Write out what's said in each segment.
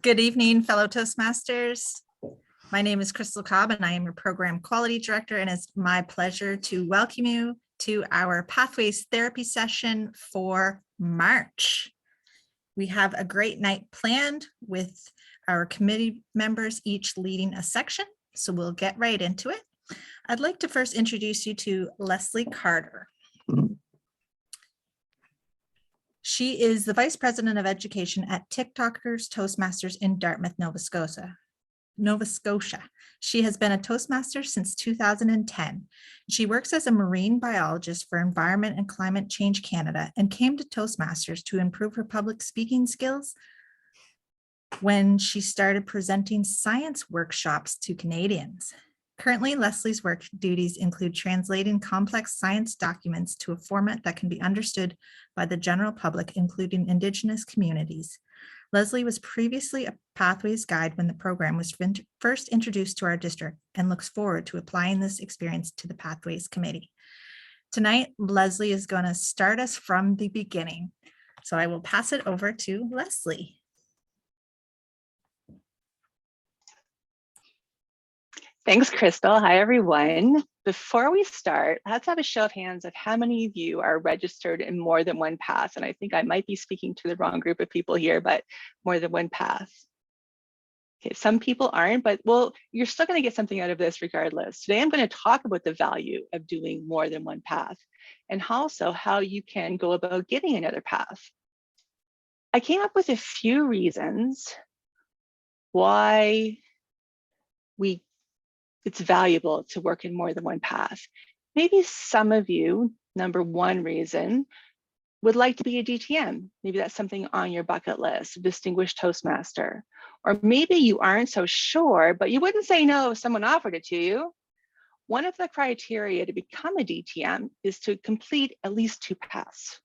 Good evening, fellow Toastmasters. My name is Crystal Cobb and I am your Program Quality Director, and it's my pleasure to welcome you to our Pathways therapy session for March. We have a great night planned with our committee members each leading a section, so we'll get right into it. I'd like to first introduce you to Lesley Carter. She is the Vice President of Education at TikTokers Toastmasters in Dartmouth, Nova Scotia. She has been a Toastmaster since 2010. She works as a marine biologist for Environment and Climate Change Canada and came to Toastmasters to improve her public speaking skills when she started presenting science workshops to Canadians. Currently, Lesley's work duties include translating complex science documents to a format that can be understood by the general public, including Indigenous communities. Lesley was previously a Pathways guide when the program was first introduced to our district and looks forward to applying this experience to the Pathways Committee. Tonight, Lesley is going to start us from the beginning. So I will pass it over to Lesley. Thanks, Crystal. Hi, everyone. Before we start, let's have a show of hands of how many of you are registered in more than one path. And I think I might be speaking to the wrong group of people here, but more than one path. Okay, some people aren't, but well, you're still going to get something out of this regardless. Today, I'm going to talk about the value of doing more than one path and also how you can go about getting another path. I came up with a few reasons why it's valuable to work in more than one path. Maybe some of you, number one reason, would like to be a DTM. Maybe that's something on your bucket list, Distinguished Toastmaster. Or maybe you aren't so sure, but you wouldn't say no if someone offered it to you. One of the criteria to become a DTM is to complete at least 2 paths.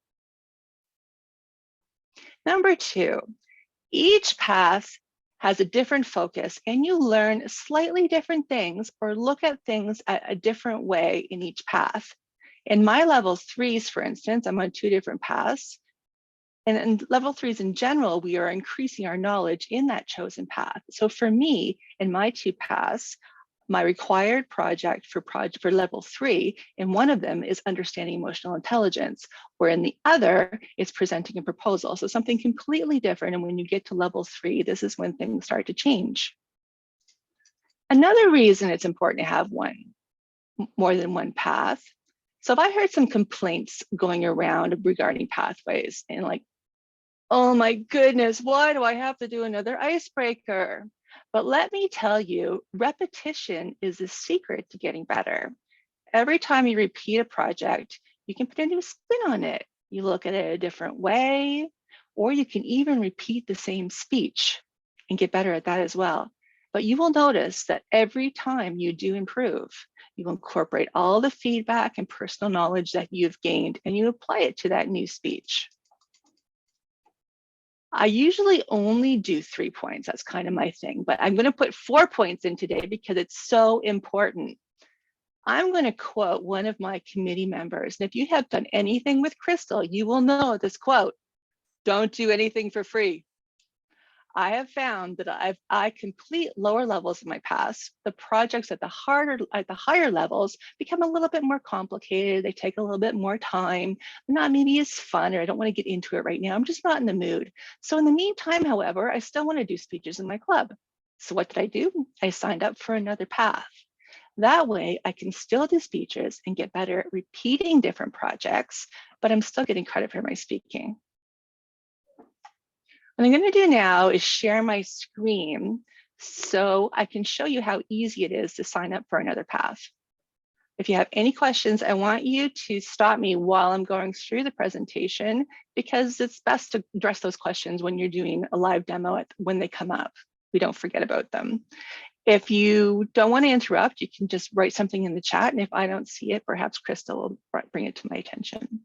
Number two, each path has a different focus and you learn slightly different things or look at things at a different way in each path. In my level 3s, for instance, I'm on 2 different paths. And in level 3s in general, we are increasing our knowledge in that chosen path. So for me, in my 2 paths, my required project for level 3, and one of them is understanding emotional intelligence, where in the other is presenting a proposal. So something completely different. And when you get to level 3, this is when things start to change. Another reason it's important to have more than one path. So if I heard some complaints going around regarding pathways and like, oh my goodness, why do I have to do another icebreaker? But let me tell you, repetition is the secret to getting better. Every time you repeat a project, you can put a new spin on it. You look at it a different way, or you can even repeat the same speech and get better at that as well. But you will notice that every time you do improve, you incorporate all the feedback and personal knowledge that you've gained and you apply it to that new speech. I usually only do 3 points. That's kind of my thing, but I'm going to put 4 points in today because it's so important. I'm going to quote one of my committee members. And if you have done anything with Crystal, you will know this quote: don't do anything for free. I have found that I complete lower levels of my paths. The projects at the higher levels become a little bit more complicated. They take a little bit more time. They're not maybe as fun, or I don't want to get into it right now. I'm just not in the mood. So in the meantime, however, I still want to do speeches in my club. So what did I do? I signed up for another path. That way I can still do speeches and get better at repeating different projects, but I'm still getting credit for my speaking. What I'm going to do now is share my screen so I can show you how easy it is to sign up for another path. If you have any questions, I want you to stop me while I'm going through the presentation, because it's best to address those questions when you're doing a live demo when they come up. We don't forget about them. If you don't want to interrupt, you can just write something in the chat. And if I don't see it, perhaps Crystal will bring it to my attention.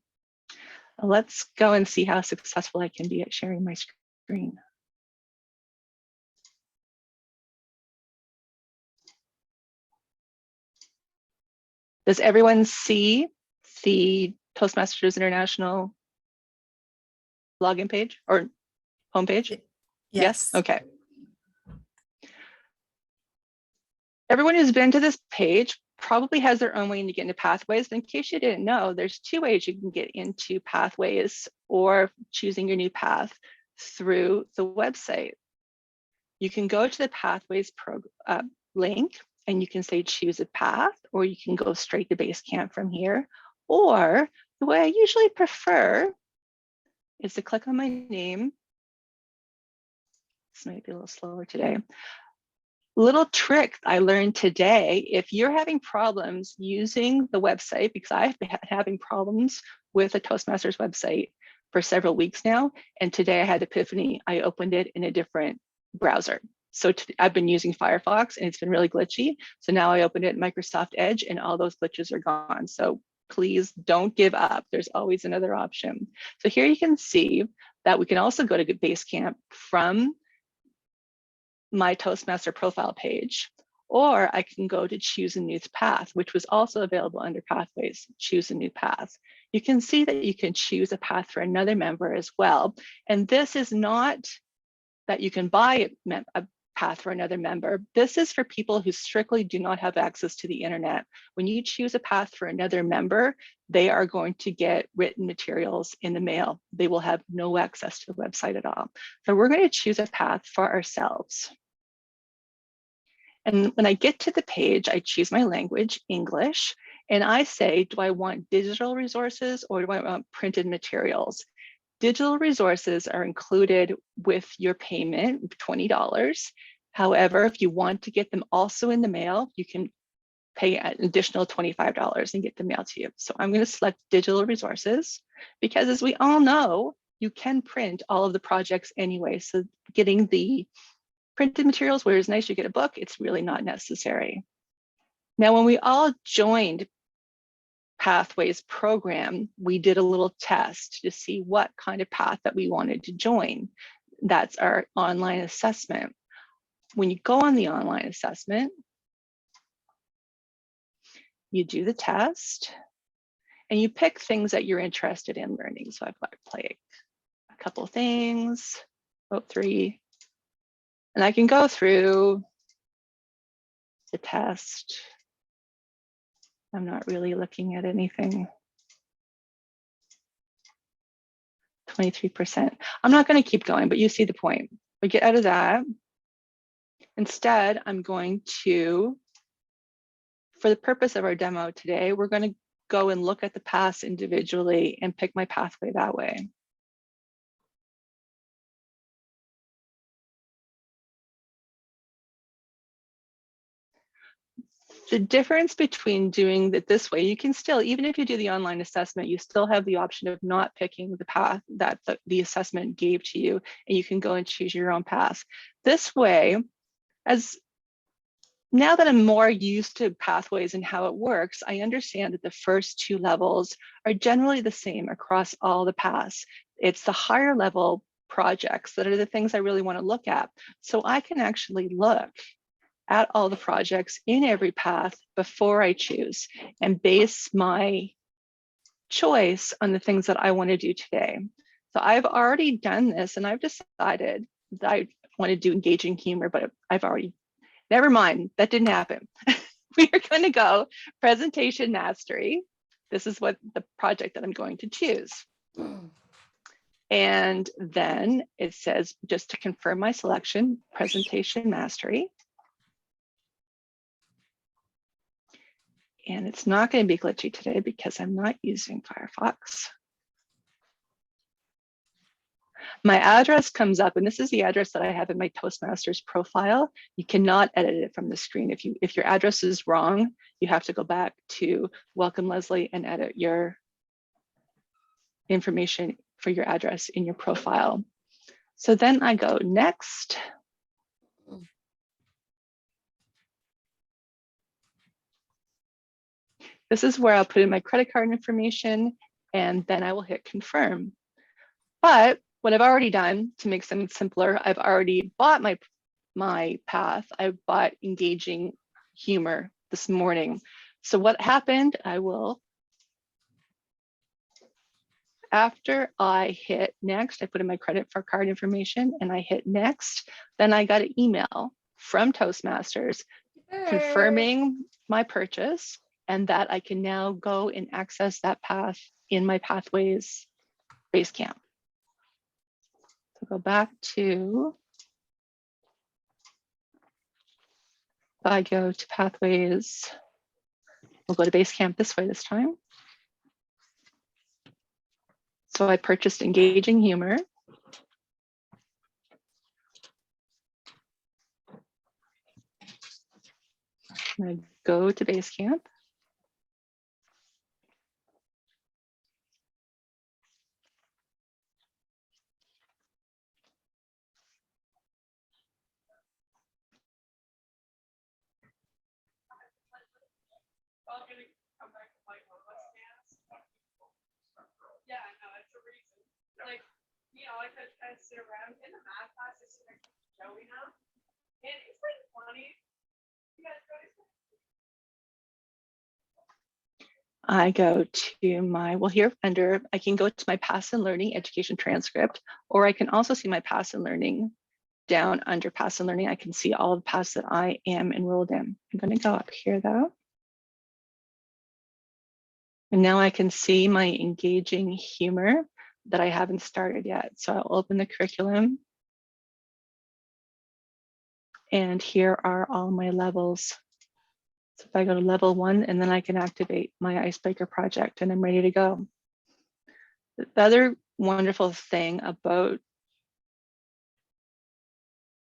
Let's go and see how successful I can be at sharing my screen. Does everyone see the Toastmasters International login page or homepage? Yes. Okay. Everyone who's been to this page probably has their own way to get into Pathways. In case you didn't know, there's two ways you can get into Pathways or choosing your new path through the website. You can go to the Pathways link and you can say choose a path, or you can go straight to Basecamp from here. Or the way I usually prefer is to click on my name. This might be a little slower today. Little trick I learned today: if you're having problems using the website, because I've been having problems with the Toastmasters website for several weeks now, and today I had epiphany. I opened it in a different browser. So I've been using Firefox and it's been really glitchy. So now I opened it in Microsoft Edge and all those glitches are gone. So please don't give up. There's always another option. So here you can see that we can also go to Basecamp from my Toastmaster profile page, or I can go to choose a new path, which was also available under Pathways, choose a new path. You can see that you can choose a path for another member as well. And this is not that you can buy a path for another member. This is for people who strictly do not have access to the internet. When you choose a path for another member, they are going to get written materials in the mail. They will have no access to the website at all. So we're going to choose a path for ourselves. And when I get to the page, I choose my language, English, and I say, do I want digital resources or do I want printed materials? Digital resources are included with your payment, $20. However, if you want to get them also in the mail, you can pay an additional $25 and get them mailed to you. So I'm going to select digital resources because, as we all know, you can print all of the projects anyway. So getting the printed materials, where it's nice you get a book, it's really not necessary. Now, when we all joined Pathways program, we did a little test to see what kind of path that we wanted to join. That's our online assessment. When you go on the online assessment, you do the test and you pick things that you're interested in learning. So I've got like a couple of things, about 3, and I can go through the test. I'm not really looking at anything. 23%. I'm not going to keep going, but you see the point. We get out of that. Instead, I'm going to, for the purpose of our demo today, we're going to go and look at the paths individually and pick my pathway that way. The difference between doing it this way, you can still, even if you do the online assessment, you still have the option of not picking the path that the assessment gave to you, and you can go and choose your own path. This way, as now that I'm more used to Pathways and how it works, I understand that the first 2 levels are generally the same across all the paths. It's the higher level projects that are the things I really want to look at. So I can actually look at all the projects in every path before I choose and base my choice on the things that I want to do today. So I've already done this and I've decided that I want to do engaging humor, but I've already, never mind, that didn't happen. We are going to go presentation mastery. This is what the project that I'm going to choose. And then it says, just to confirm my selection, presentation mastery. And it's not going to be glitchy today because I'm not using Firefox. My address comes up, and this is the address that I have in my Toastmasters profile. You cannot edit it from the screen. If your address is wrong, you have to go back to Welcome Lesley and edit your information for your address in your profile. So then I go next. This is where I'll put in my credit card information, and then I will hit confirm. But what I've already done to make things simpler, I've already bought my path. I bought engaging humor this morning. So what happened, after I hit next, I put in my credit card information and I hit next, then I got an email from Toastmasters confirming my purchase, and that I can now go and access that path in my Pathways Basecamp. So go back to, if I go to Pathways, we'll go to Basecamp this way this time. So I purchased Engaging Humor. I go to Basecamp. I go to my, well, here under, I can go to my Paths and Learning education transcript, or I can also see my Paths and Learning down under Paths and Learning. I can see all the paths that I am enrolled in. I'm going to go up here though. And now I can see my Engaging Humor that I haven't started yet. So I'll open the curriculum. And here are all my levels. So if I go to level 1, and then I can activate my Icebreaker project and I'm ready to go. The other wonderful thing about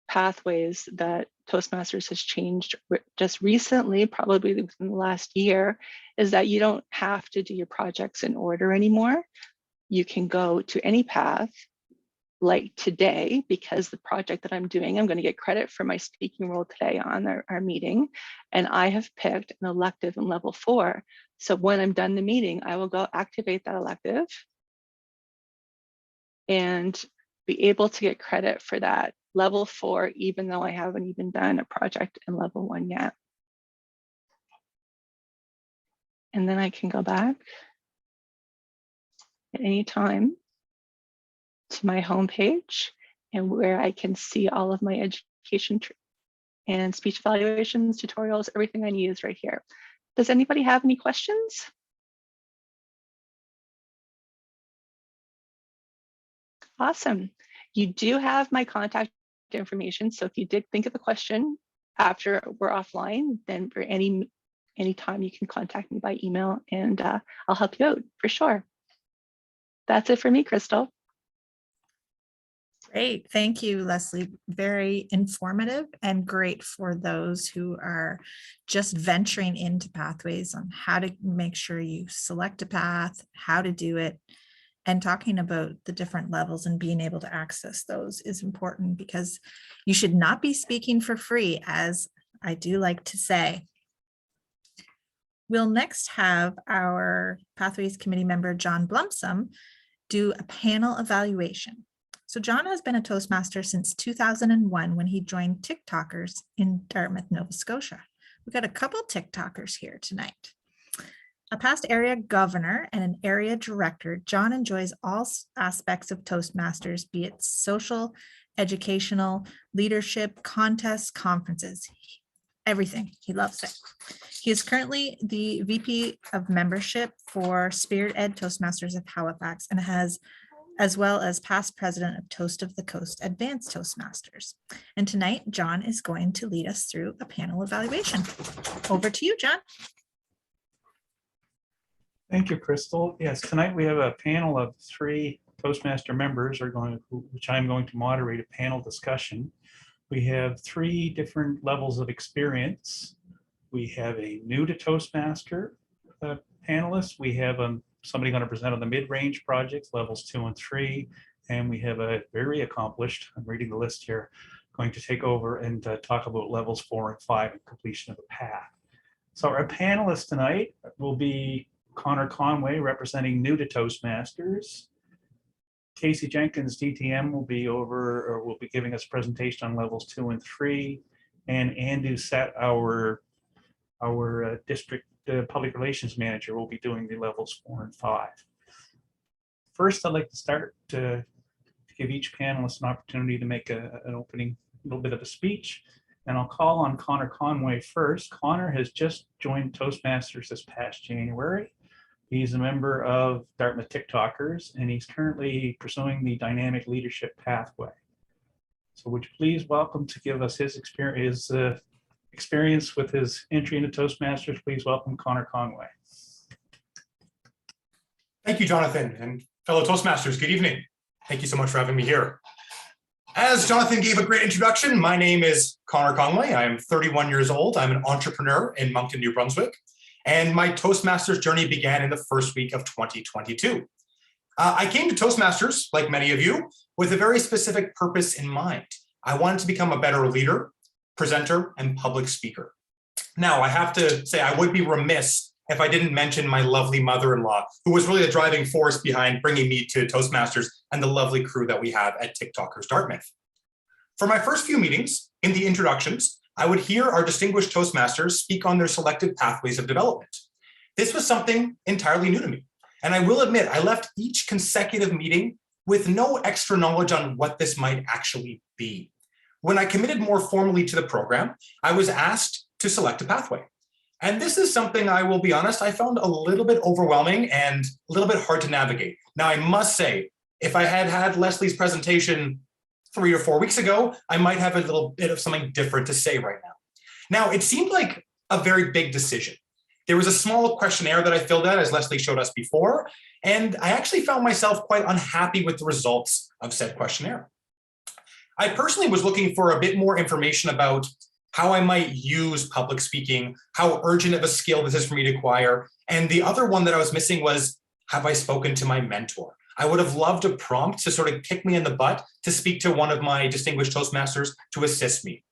Pathways that Toastmasters has changed just recently, probably within the last year, is that you don't have to do your projects in order anymore. You can go to any path, like today, because the project that I'm doing, I'm going to get credit for my speaking role today on our meeting. And I have picked an elective in level 4. So when I'm done the meeting, I will go activate that elective and be able to get credit for that level 4, even though I haven't even done a project in level 1 yet. And then I can go back at any time to my homepage, and where I can see all of my education and speech evaluations, tutorials, everything I need is right here. Does anybody have any questions? Awesome. You do have my contact information. So if you did think of a question after we're offline, then for any time you can contact me by email, and I'll help you out for sure. That's it for me, Crystal. Great. Thank you, Lesley. Very informative and great for those who are just venturing into Pathways on how to make sure you select a path, how to do it, and talking about the different levels and being able to access those is important, because you should not be speaking for free, as I do like to say. We'll next have our Pathways Committee member, John Blumsom, do a panel evaluation. So John has been a Toastmaster since 2001 when he joined TikTokers in Dartmouth, Nova Scotia. We've got a couple TikTokers here tonight. A past area governor and an area director, John enjoys all aspects of Toastmasters, be it social, educational, leadership, contests, conferences, everything. He loves it. He is currently the VP of membership for Spirit Ed Toastmasters of Halifax, and has, as well as past president of Toast of the Coast Advanced Toastmasters. And tonight, John is going to lead us through a panel evaluation. Over to you, John. Thank you, Crystal. Yes, tonight we have a panel of 3 Toastmaster members which I'm going to moderate a panel discussion. We have 3 different levels of experience. We have a new to Toastmaster panelist. We have somebody going to present on the mid-range projects, levels 2 and 3. And we have a very accomplished, I'm reading the list here, going to take over and talk about levels 4 and 5 and completion of the path. So our panelists tonight will be Conway, representing new to Toastmasters. Casey Jenkins, DTM, will be giving us a presentation on levels 2 and 3. And Andu Set, our district public relations manager, will be doing the levels 4 and 5. First, I'd like to start to give each panelist an opportunity to make an opening, little bit of a speech. And I'll call on Connor Conway first. Connor has just joined Toastmasters this past January. He's a member of Dartmouth TikTokers, and he's currently pursuing the Dynamic Leadership Pathway. So would you please welcome to give us his experience with his entry into Toastmasters. Please welcome Connor Conway. Thank you, Jonathan, and fellow Toastmasters, good evening. Thank you so much for having me here. As Jonathan gave a great introduction, my name is Connor Conway. I am 31 years old. I'm an entrepreneur in Moncton, New Brunswick, and my Toastmasters journey began in the first week of 2022. I came to Toastmasters, like many of you, with a very specific purpose in mind. I wanted to become a better leader, presenter, and public speaker. Now, I have to say I would be remiss if I didn't mention my lovely mother-in-law, who was really the driving force behind bringing me to Toastmasters and the lovely crew that we have at TikTokers Dartmouth. For my first few meetings, in the introductions, I would hear our distinguished Toastmasters speak on their selected pathways of development. This was something entirely new to me. And I will admit, I left each consecutive meeting with no extra knowledge on what this might actually be. When I committed more formally to the program, I was asked to select a pathway. And this is something, I will be honest, I found a little bit overwhelming and a little bit hard to navigate. Now, I must say, if I had had Lesley's presentation 3 or 4 weeks ago, I might have a little bit of something different to say right now. Now, it seemed like a very big decision. There was a small questionnaire that I filled out, as Lesley showed us before, and I actually found myself quite unhappy with the results of said questionnaire. I personally was looking for a bit more information about how I might use public speaking, how urgent of a skill this is for me to acquire, and the other one that I was missing was, have I spoken to my mentor? I would have loved a prompt to sort of kick me in the butt to speak to one of my distinguished Toastmasters to assist me.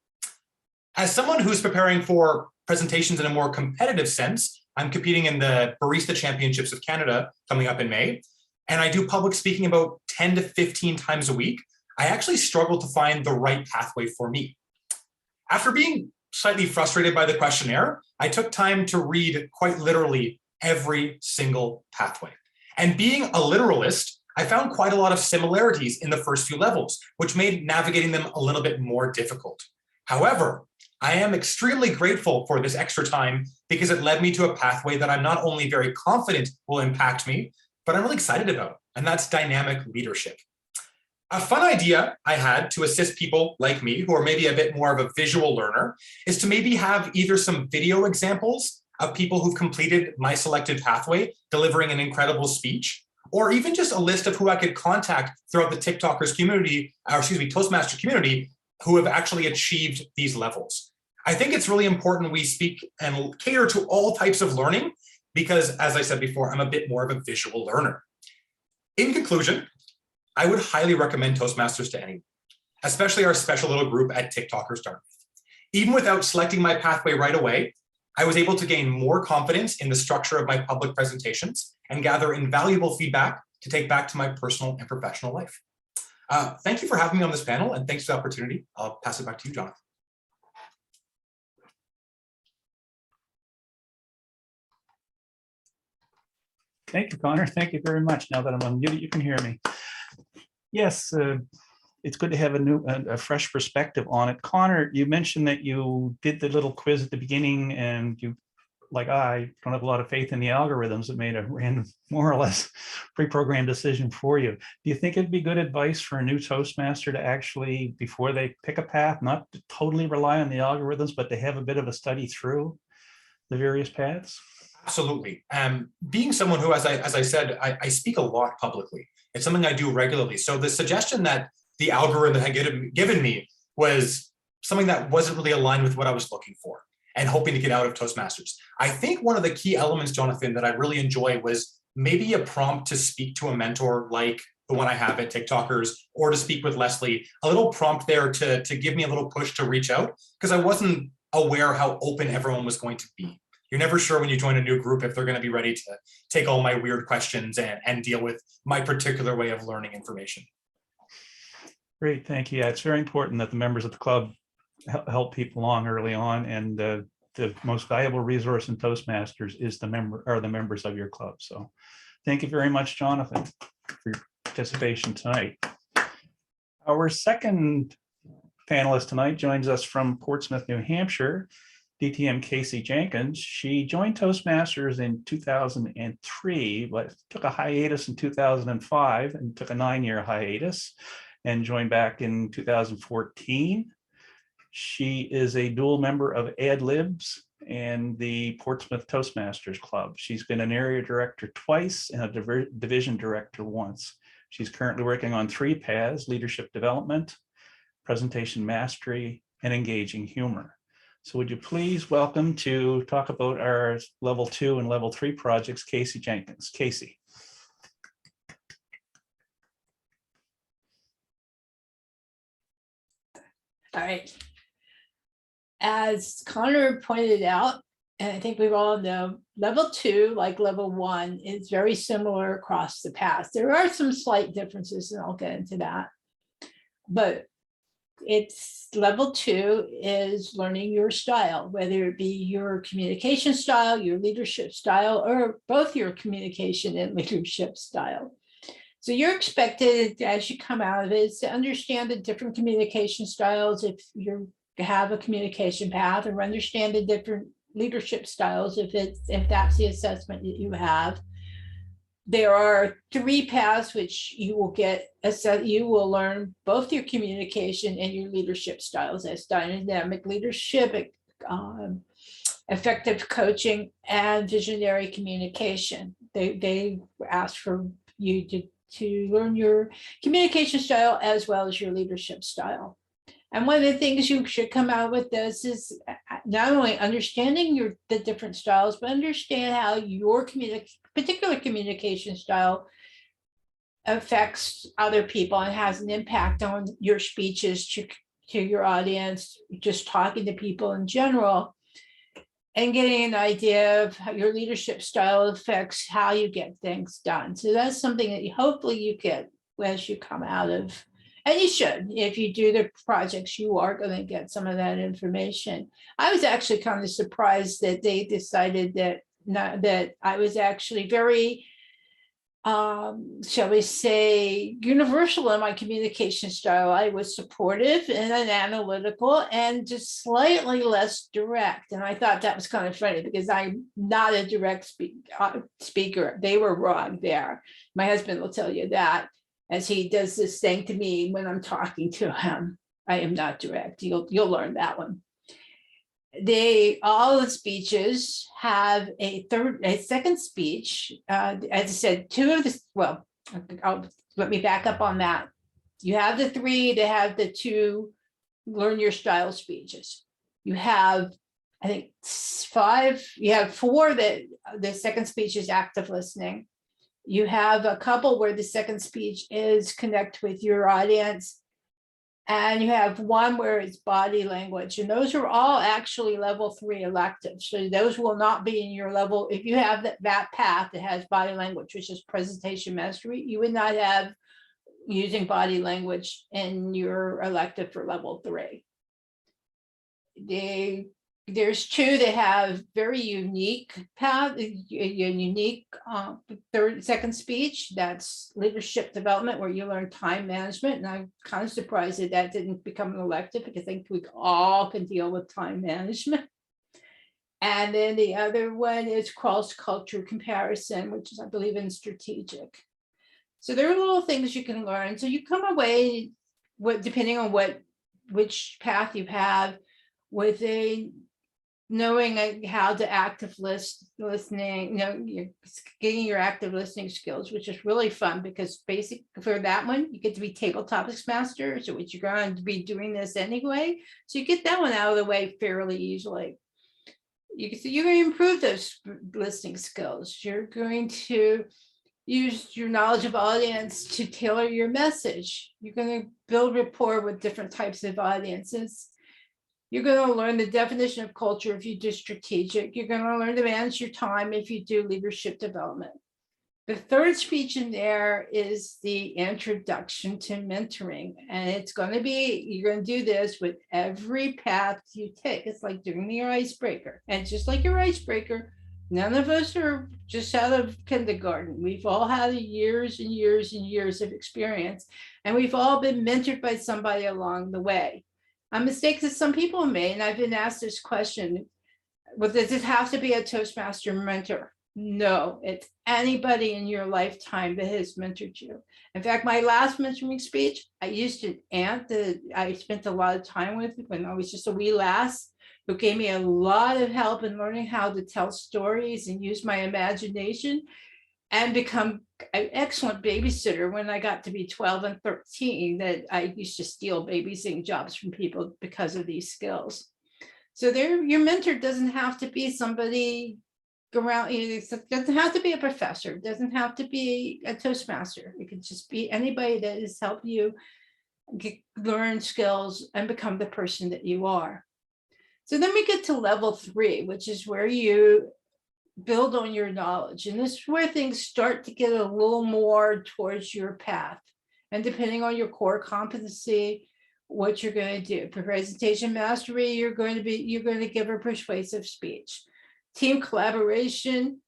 As someone who's preparing for presentations in a more competitive sense, I'm competing in the Barista Championships of Canada coming up in May, and I do public speaking about 10 to 15 times a week. I actually struggle to find the right pathway for me. After being slightly frustrated by the questionnaire, I took time to read quite literally every single pathway. And being a literalist, I found quite a lot of similarities in the first few levels, which made navigating them a little bit more difficult. However, I am extremely grateful for this extra time because it led me to a pathway that I'm not only very confident will impact me, but I'm really excited about, and that's dynamic leadership. A fun idea I had to assist people like me who are maybe a bit more of a visual learner is to maybe have either some video examples of people who've completed my selected pathway, delivering an incredible speech, or even just a list of who I could contact throughout the TikTokers community, or Toastmaster community, who have actually achieved these levels. I think it's really important we speak and cater to all types of learning because, as I said before, I'm a bit more of a visual learner. In conclusion, I would highly recommend Toastmasters to anyone, especially our special little group at TikTokers Dartmouth. Even without selecting my pathway right away, I was able to gain more confidence in the structure of my public presentations and gather invaluable feedback to take back to my personal and professional life. Thank you for having me on this panel, and thanks for the opportunity. I'll pass it back to you, Jonathan. Thank you, Connor. Thank you very much. Now that I'm unmuted, you can hear me. Yes, it's good to have a fresh perspective on it. Connor, you mentioned that you did the little quiz at the beginning, and you, like I, don't have a lot of faith in the algorithms that made a random, more or less pre-programmed decision for you. Do you think it'd be good advice for a new Toastmaster to actually, before they pick a path, not to totally rely on the algorithms, but to have a bit of a study through the various paths? Absolutely. Being someone who, as I said, I speak a lot publicly. It's something I do regularly. So the suggestion that the algorithm had given me was something that wasn't really aligned with what I was looking for and hoping to get out of Toastmasters. I think one of the key elements, Jonathan, that I really enjoy was maybe a prompt to speak to a mentor like the one I have at TikTokers, or to speak with Lesley, a little prompt there to give me a little push to reach out, because I wasn't aware how open everyone was going to be. You're never sure when you join a new group if they're going to be ready to take all my weird questions and deal with my particular way of learning information. Great, thank you. Yeah, it's very important that the members of the club help people along early on, and the most valuable resource in Toastmasters is the members of your club. So thank you very much, Jonathan, for your participation tonight. Our second panelist tonight joins us from Portsmouth, New Hampshire, DTM Casey Jenkins. She joined Toastmasters in 2003, but took a hiatus in 2005 and took a 9-year hiatus and joined back in 2014. She is a dual member of Adlibs and the Portsmouth Toastmasters Club. She's been an area director twice and a division director once. She's currently working on 3 paths: leadership development, presentation mastery, and engaging humor. So would you please welcome to talk about our level 2 and level 3 projects, Casey Jenkins. Casey. All right. As Connor pointed out, and I think we all know, level 2, like level 1, is very similar across the path. There are some slight differences, and I'll get into that. But it's level 2 is learning your style, whether it be your communication style, your leadership style, or both your communication and leadership style. So you're expected, as you come out of it, to understand the different communication styles if you have a communication path, or understand the different leadership styles if that's the assessment that you have. There are 3 paths which you will get. You will learn both your communication and your leadership styles as dynamic leadership, effective coaching, and visionary communication. They ask for you to learn your communication style as well as your leadership style. And one of the things you should come out with this is not only understanding the different styles, but understand how your particular communication style affects other people and has an impact on your speeches to your audience, just talking to people in general, and getting an idea of how your leadership style affects how you get things done. So that's something that hopefully you get as you come out of. And you should, if you do the projects, you are going to get some of that information. I was actually kind of surprised that they decided that I was actually very, shall we say, universal in my communication style. I was supportive and analytical and just slightly less direct. And I thought that was kind of funny because I'm not a direct speaker. They were wrong there. My husband will tell you that, as he does this thing to me when I'm talking to him. I am not direct. You'll learn that one. All the speeches have a second speech. As I said, let me back up on that. You have the 3 to have the 2 learn your style speeches. You have, I think, 5. You have 4 that the second speech is active listening. You have a couple where the second speech is connect with your audience. And you have 1 where it's body language. And those are all actually level 3 electives. So those will not be in your level. If you have that path that has body language, which is presentation mastery, you would not have using body language in your elective for level 3. There's 2 that have very unique path, a unique second speech. That's leadership development, where you learn time management. And I'm kind of surprised that didn't become an elective, because I think we all can deal with time management. And then the other one is cross-culture comparison, which is, I believe, in strategic. So there are little things you can learn. So you come away depending on which path you have, with knowing how to active listening, you're getting your active listening skills, which is really fun, because for that one, you get to be table topics master, so which you're going to be doing this anyway. So you get that one out of the way fairly easily. You're going to improve those listening skills. You're going to use your knowledge of audience to tailor your message. You're going to build rapport with different types of audiences. You're going to learn the definition of culture if you do strategic. You're going to learn to manage your time if you do leadership development. The third speech in there is the introduction to mentoring. And it's going to be, you're going to do this with every path you take. It's like doing your icebreaker. And just like your icebreaker, none of us are just out of kindergarten. We've all had years and years and years of experience. And we've all been mentored by somebody along the way. a mistake that some people made, and I've been asked this question, well, does it have to be a Toastmaster mentor? No, it's anybody in your lifetime that has mentored you. In fact, my last mentoring speech, I used an aunt that I spent a lot of time with when I was just a wee lass, who gave me a lot of help in learning how to tell stories and use my imagination and become an excellent babysitter when I got to be 12 and 13, that I used to steal babysitting jobs from people because of these skills. So your mentor doesn't have to be somebody around, it doesn't have to be a professor, it doesn't have to be a Toastmaster. It could just be anybody that has helped you learn skills and become the person that you are. So then we get to level 3, which is where you build on your knowledge. And this is where things start to get a little more towards your path. And depending on your core competency, what you're going to do. For presentation mastery, you're going to give a persuasive speech. Team collaboration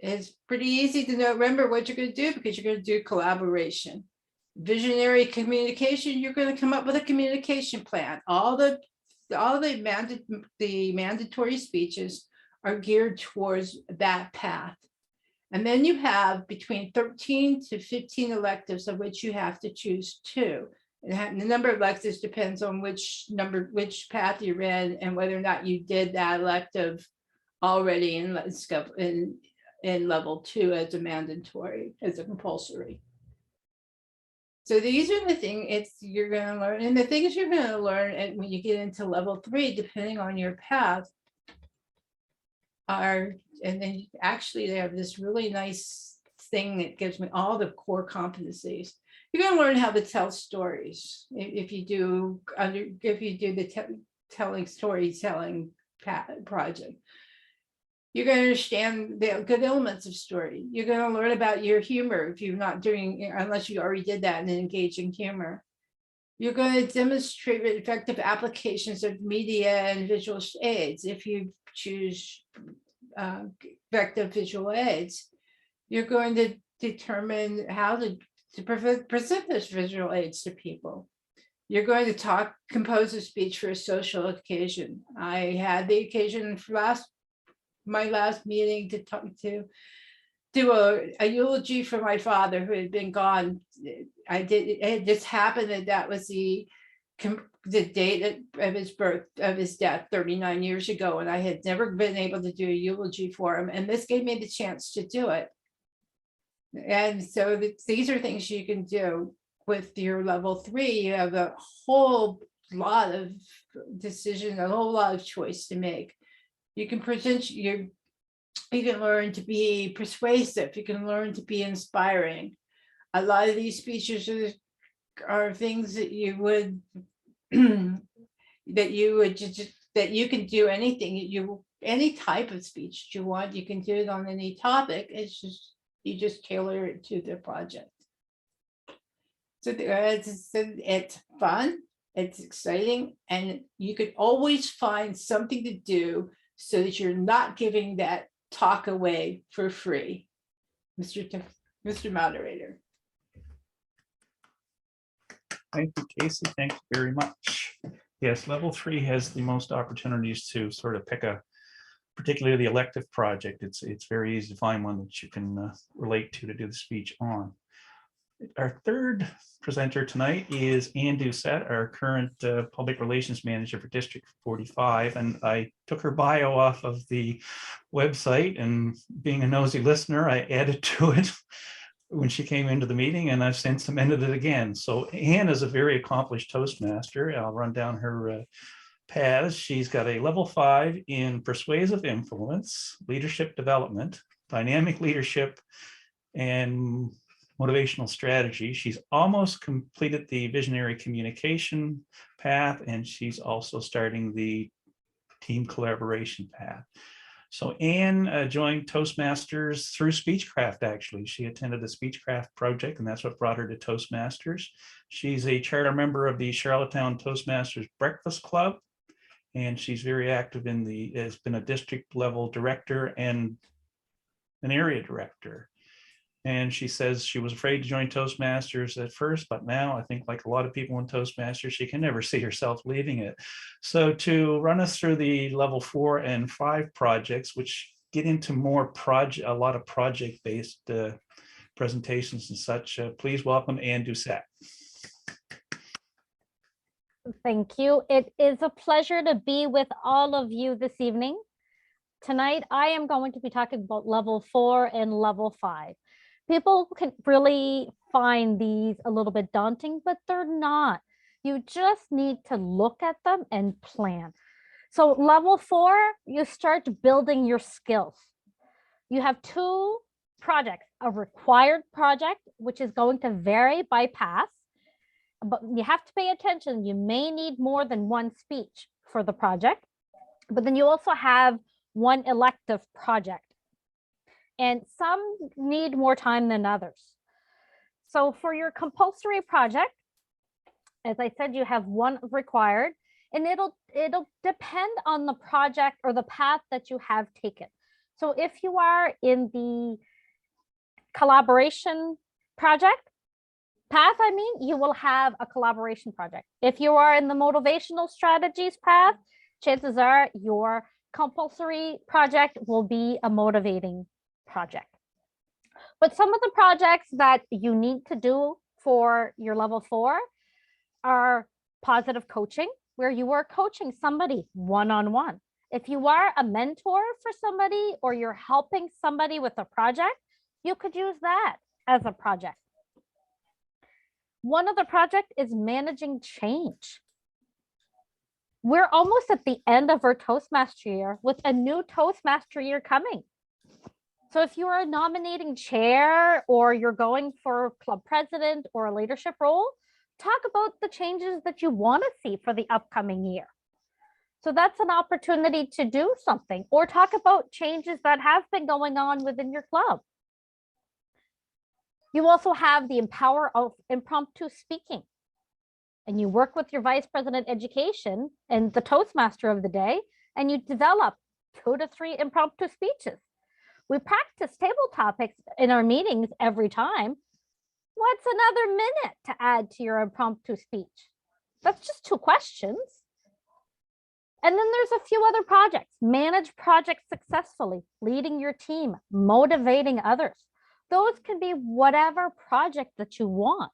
is pretty easy to know. Remember what you're going to do, because you're going to do collaboration. Visionary communication, you're going to come up with a communication plan. All the mandatory speeches are geared towards that path. And then you have between 13 to 15 electives, of which you have to choose 2. And the number of electives depends on which path you're in and whether or not you did that elective already in level 2 as a mandatory, as a compulsory. So these are the things you're going to learn, and the things you're going to learn when you get into level 3, depending on your path, and then actually they have this really nice thing that gives me all the core competencies. You're going to learn how to tell stories. If you do the storytelling project, you're going to understand the good elements of story. You're going to learn about your humor if you're not doing, unless you already did that, in engaging humor. You're going to demonstrate effective applications of media and visual aids. If you choose effective visual aids, you're going to determine how to present those visual aids to people. You're going to compose a speech for a social occasion. I had the occasion for my last meeting to do a eulogy for my father who had been gone. It had just happened that was the date of his death 39 years ago, and I had never been able to do a eulogy for him, and this gave me the chance to do it. And so these are things you can do with your level 3. You have a whole lot of decision, a whole lot of choice to make. You can you can learn to be persuasive. You can learn to be inspiring. A lot of these speeches are things that you would that you can do anything any type of speech you want. You can do it on any topic. It's just you just tailor it to the project. So it's fun, it's exciting, and you can always find something to do so that you're not giving that talk away for free. Mr. Moderator. Thank you, Casey. Thank you very much. Yes, level 3 has the most opportunities to sort of pick particularly the elective project. It's very easy to find one that you can relate to do the speech on. Our third presenter tonight is Ann Doucette, our current public relations manager for District 45. And I took her bio off of the website, and being a nosy listener, I added to it when she came into the meeting, and I've since amended it again. So Ann is a very accomplished Toastmaster. I'll run down her paths. She's got a level 5 in persuasive influence, leadership development, dynamic leadership, and motivational strategy. She's almost completed the visionary communication path, and she's also starting the team collaboration path. So Ann joined Toastmasters through Speechcraft, actually. She attended the Speechcraft project, and that's what brought her to Toastmasters. She's a charter member of the Charlottetown Toastmasters Breakfast Club, and she's very active has been a district level director and an area director. And she says she was afraid to join Toastmasters at first, but now I think, like a lot of people in Toastmasters, she can never see herself leaving it. So to run us through the level 4 and 5 projects, which get into more a lot of project-based presentations and such, please welcome Anne Doucette. Thank you. It is a pleasure to be with all of you this evening. Tonight, I am going to be talking about level 4 and level 5. People can really find these a little bit daunting, but they're not. You just need to look at them and plan. So level 4, you start building your skills. You have 2 projects, a required project, which is going to vary by path, but you have to pay attention. You may need more than 1 speech for the project, but then you also have 1 elective project. And some need more time than others. So for your compulsory project, as I said, you have 1 required, and it'll depend on the project or the path that you have taken. So if you are in the collaboration project path, you will have a collaboration project. If you are in the motivational strategies path, chances are your compulsory project will be a motivating project. But some of the projects that you need to do for your level 4 are positive coaching, where you are coaching somebody one-on-one. If you are a mentor for somebody or you're helping somebody with a project, you could use that as a project. One other project is managing change. We're almost at the end of our Toastmaster year with a new Toastmaster year coming. So if you are a nominating chair or you're going for club president or a leadership role, talk about the changes that you want to see for the upcoming year. So that's an opportunity to do something, or talk about changes that have been going on within your club. You also have the power of impromptu speaking. And you work with your vice president education and the Toastmaster of the day, and you develop 2 to 3 impromptu speeches. We practice table topics in our meetings every time. What's another minute to add to your impromptu speech? That's just 2 questions. And then there's a few other projects. Manage projects successfully, leading your team, motivating others. Those can be whatever project that you want.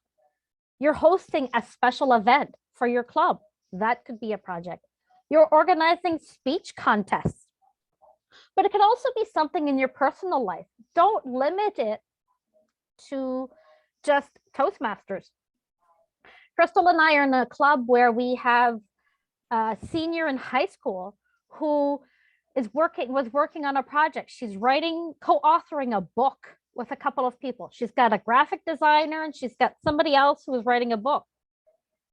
You're hosting a special event for your club. That could be a project. You're organizing speech contests. But it can also be something in your personal life. Don't limit it to just Toastmasters. Crystal and I are in a club where we have a senior in high school who was working on a project. She's co-authoring a book with a couple of people. She's got a graphic designer and she's got somebody else who is writing a book.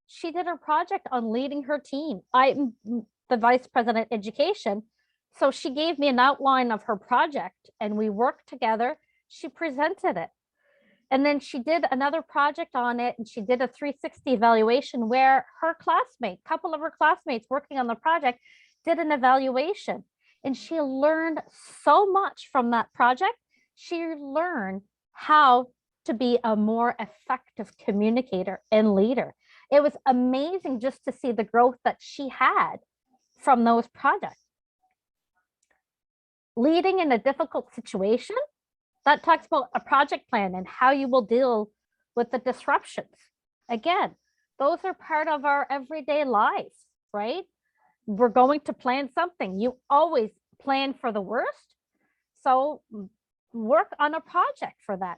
She did her project on leading her team. I'm the vice president education. So she gave me an outline of her project and we worked together. She presented it. And then she did another project on it, and she did a 360 evaluation where her couple of her classmates working on the project did an evaluation. And she learned so much from that project. She learned how to be a more effective communicator and leader. It was amazing just to see the growth that she had from those projects. Leading in a difficult situation, that talks about a project plan and how you will deal with the disruptions. Again, those are part of our everyday lives, right? We're going to plan something. You always plan for the worst. So work on a project for that.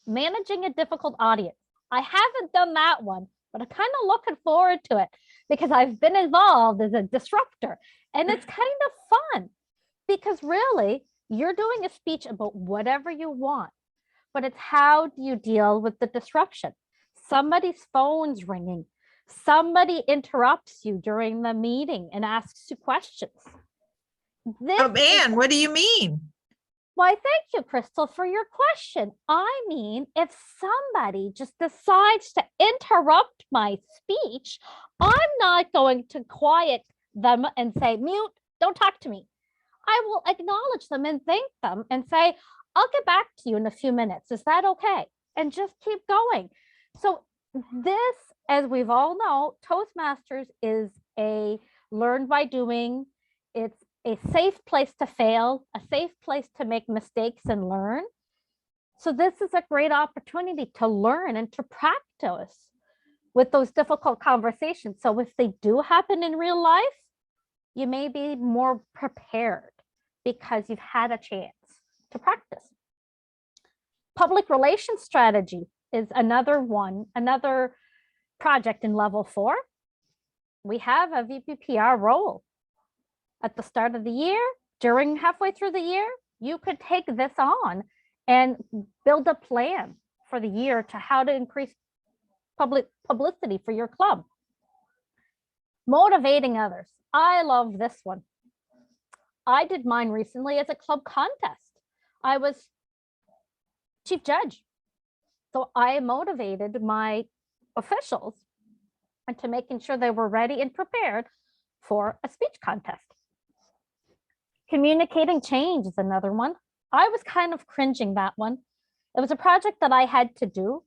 Managing a difficult audience. I haven't done that one, but I'm kind of looking forward to it because I've been involved as a disruptor, and it's kind of fun because really you're doing a speech about whatever you want, but it's how do you deal with the disruption? Somebody's phone's ringing. Somebody interrupts you during the meeting and asks you questions. Oh, man, what do you mean? Why, thank you, Crystal, for your question. I mean, if somebody just decides to interrupt my speech, I'm not going to quiet them and say, mute, don't talk to me. I will acknowledge them and thank them and say, I'll get back to you in a few minutes. Is that okay? And just keep going. So this, as we've all know, Toastmasters is a learn by doing. It's a safe place to fail, a safe place to make mistakes and learn. So this is a great opportunity to learn and to practice with those difficult conversations. So if they do happen in real life, you may be more prepared because you've had a chance to practice. Public relations strategy is another one, another project in level 4. We have a VPPR role. At the start of the year, during halfway through the year, you could take this on and build a plan for the year to how to increase public publicity for your club. Motivating others. I love this one. I did mine recently as a club contest. I was chief judge. So I motivated my officials into making sure they were ready and prepared for a speech contest. Communicating change is another one. I was kind of cringing that one. It was a project that I had to do.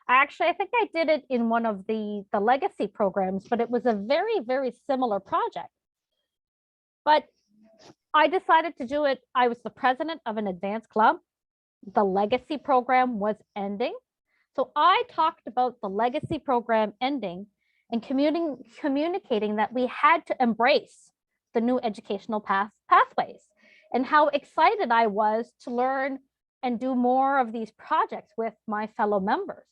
I think I did it in one of the legacy programs, but it was a very, very similar project. But I decided to do it. I was the president of an advanced club. The legacy program was ending. So I talked about the legacy program ending and communicating that we had to embrace the new educational pathways and how excited I was to learn and do more of these projects with my fellow members.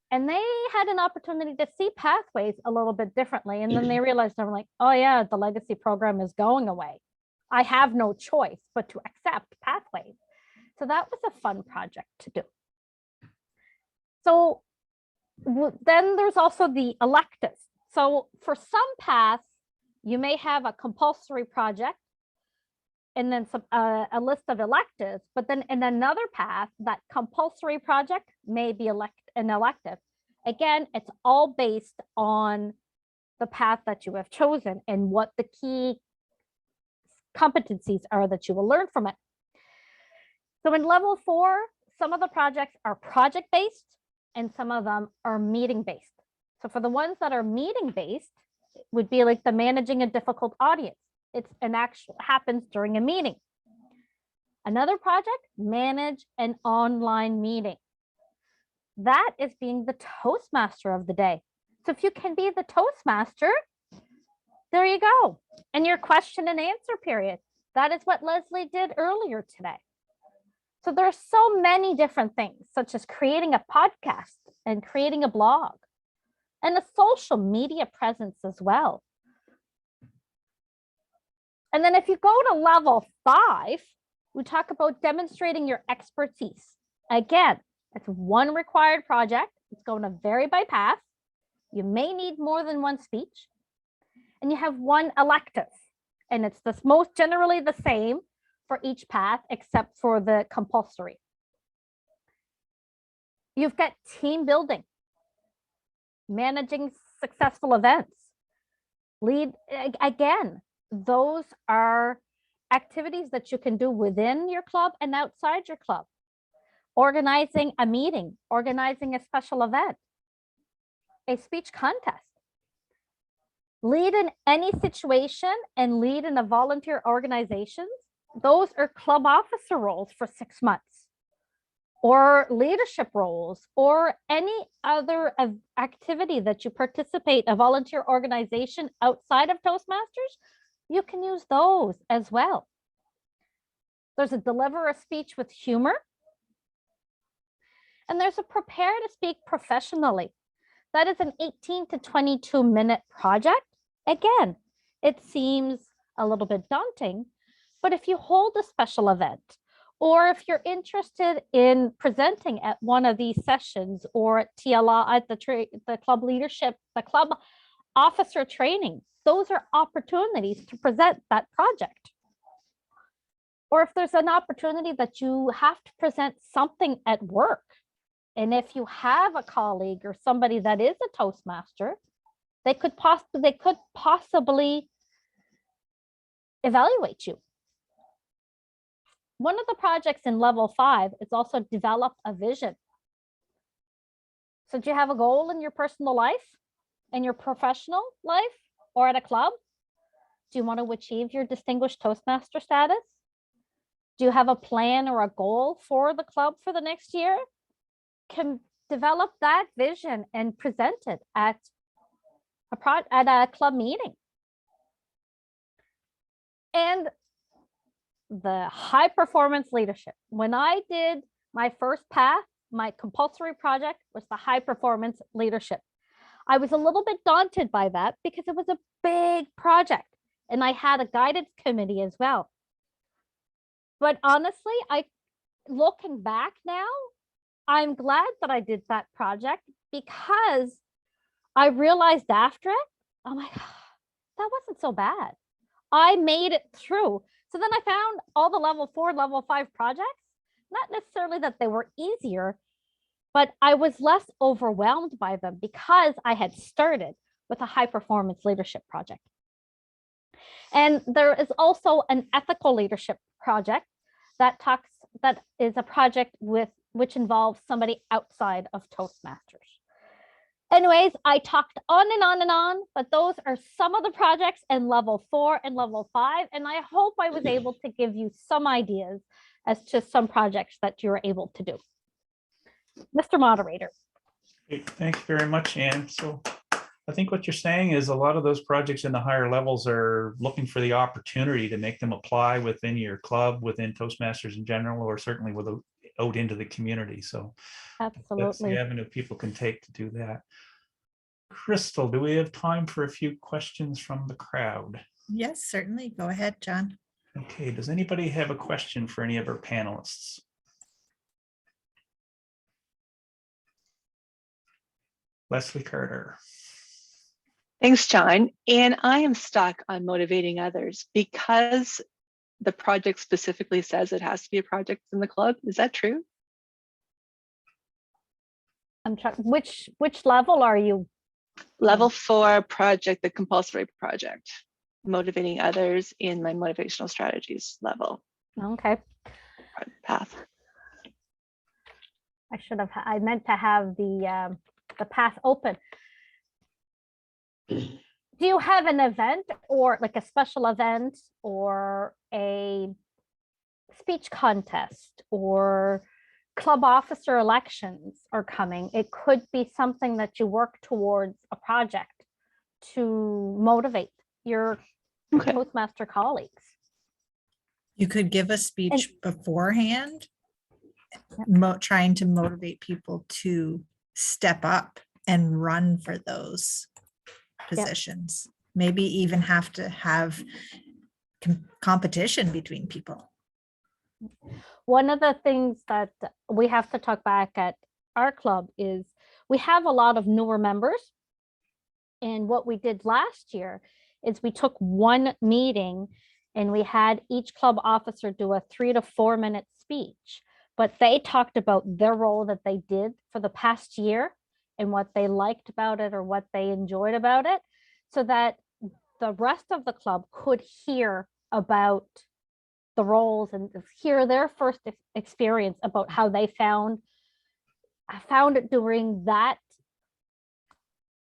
And they had an opportunity to see pathways a little bit differently. And then they realized, they were like, oh yeah, the legacy program is going away. I have no choice but to accept pathways. So that was a fun project to do. So then there's also the electives. So for some paths, you may have a compulsory project and then a list of electives, but then in another path, that compulsory project may be an elective. Again, it's all based on the path that you have chosen and what the key competencies are that you will learn from it. So in level 4, some of the projects are project-based and some of them are meeting-based. So for the ones that are meeting-based, it would be like the managing a difficult audience. It's an actual happens during a meeting. Another project, manage an online meeting. That is being the Toastmaster of the day. So if you can be the Toastmaster, there you go. And your question and answer period. That is what Lesley did earlier today. So there are so many different things, such as creating a podcast and creating a blog and a social media presence as well. And then if you go to level 5, we talk about demonstrating your expertise. Again, it's one required project. It's going to vary by path. You may need more than one speech. And you have one elective. And it's most generally the same for each path, except for the compulsory. You've got team building, managing successful events. Again, those are activities that you can do within your club and outside your club. Organizing a meeting, organizing a special event, a speech contest. Lead in any situation and lead in a volunteer organizations. Those are club officer roles for 6 months, or leadership roles, or any other activity that you participate, a volunteer organization outside of Toastmasters, you can use those as well. There's a deliver a speech with humor. And there's a prepare to speak professionally. That is an 18 to 22 minute project. Again, it seems a little bit daunting, but if you hold a special event, or if you're interested in presenting at one of these sessions or at TLA, at the club leadership, the club officer training, those are opportunities to present that project. Or if there's an opportunity that you have to present something at work, and if you have a colleague or somebody that is a Toastmaster, they could possibly evaluate you. One of the projects in level 5 is also develop a vision. So do you have a goal in your personal life, in your professional life, or at a club? Do you want to achieve your distinguished Toastmaster status? Do you have a plan or a goal for the club for the next year? Can develop that vision and present it at a club meeting. And the high performance leadership. When I did my first path, my compulsory project was the high performance leadership. I was a little bit daunted by that because it was a big project and I had a guidance committee as well. But honestly, looking back now, I'm glad that I did that project because I realized after it, oh my God, that wasn't so bad. I made it through. So then I found all the level 4, level 5 projects, not necessarily that they were easier, but I was less overwhelmed by them because I had started with a high performance leadership project. And there is also an ethical leadership project that is a project which involves somebody outside of Toastmasters. Anyways, I talked on and on and on, but those are some of the projects in level 4 and level 5. And I hope I was able to give you some ideas as to some projects that you're able to do. Mr. Moderator. Great. Thank you very much, Anne. So I think what you're saying is a lot of those projects in the higher levels are looking for the opportunity to make them apply within your club, within Toastmasters in general, or certainly out into the community. So absolutely, that's the avenue people can take to do that. Crystal, do we have time for a few questions from the crowd? Yes, certainly. Go ahead, John. Okay, does anybody have a question for any of our panelists? Lesley Carter. Thanks, John. And I am stuck on motivating others because the project specifically says it has to be a project in the club. Is that true? I'm trying. Which level are you? Level 4 project, the compulsory project, motivating others in my motivational strategies level. Okay. Path. I meant to have the path open. Do you have an event or like a special event or a speech contest or club officer elections are coming? It could be something that you work towards a project to motivate your Toastmaster colleagues. You could give a speech beforehand, Yeah. trying to motivate people to step up and run for those positions. Maybe even have to have competition between people. One of the things that we have to talk back at our club is we have a lot of newer members. And what we did last year is we took one meeting and we had each club officer do a 3 to 4 minute speech, but they talked about their role that they did for the past year and what they liked about it or what they enjoyed about it, so that the rest of the club could hear about the roles and hear their first experience about how they found it during that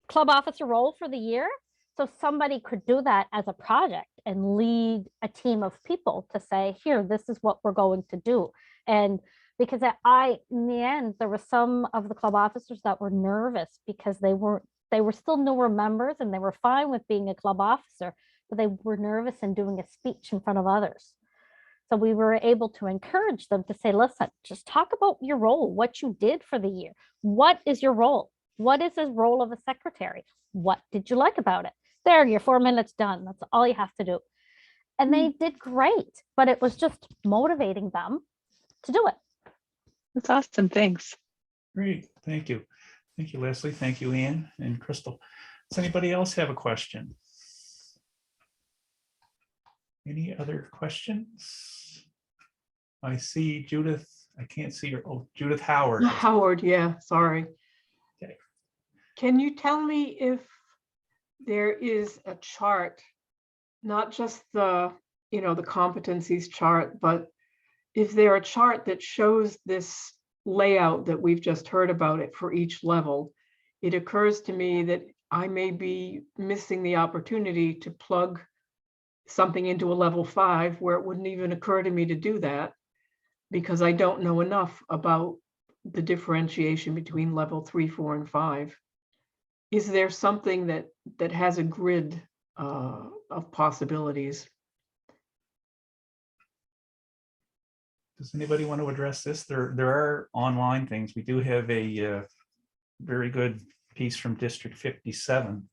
club officer role for the year. So somebody could do that as a project and lead a team of people to say, here, this is what we're going to do. And because in the end, there were some of the club officers that were nervous because they were still newer members and they were fine with being a club officer, but they were nervous in doing a speech in front of others. So we were able to encourage them to say, listen, just talk about your role, what you did for the year. What is your role? What is the role of a secretary? What did you like about it? There, your 4 minutes done. That's all you have to do. And they did great, but it was just motivating them to do it. That's awesome. Thanks. Great. Thank you. Thank you, Lesley. Thank you, Ian and Crystal. Does anybody else have a question? Any other questions? I see Judith. I can't see her. Oh, Judith Howard. Howard, yeah, sorry. Okay. Can you tell me if there is a chart, not just the competencies chart, but is there a chart that shows this layout that we've just heard about it for each level? It occurs to me that I may be missing the opportunity to plug something into a level 5 where it wouldn't even occur to me to do that because I don't know enough about the differentiation between level 3, 4, and 5. Is there something that has a grid of possibilities? Does anybody want to address this? There are online things. We do have a very good piece from District 57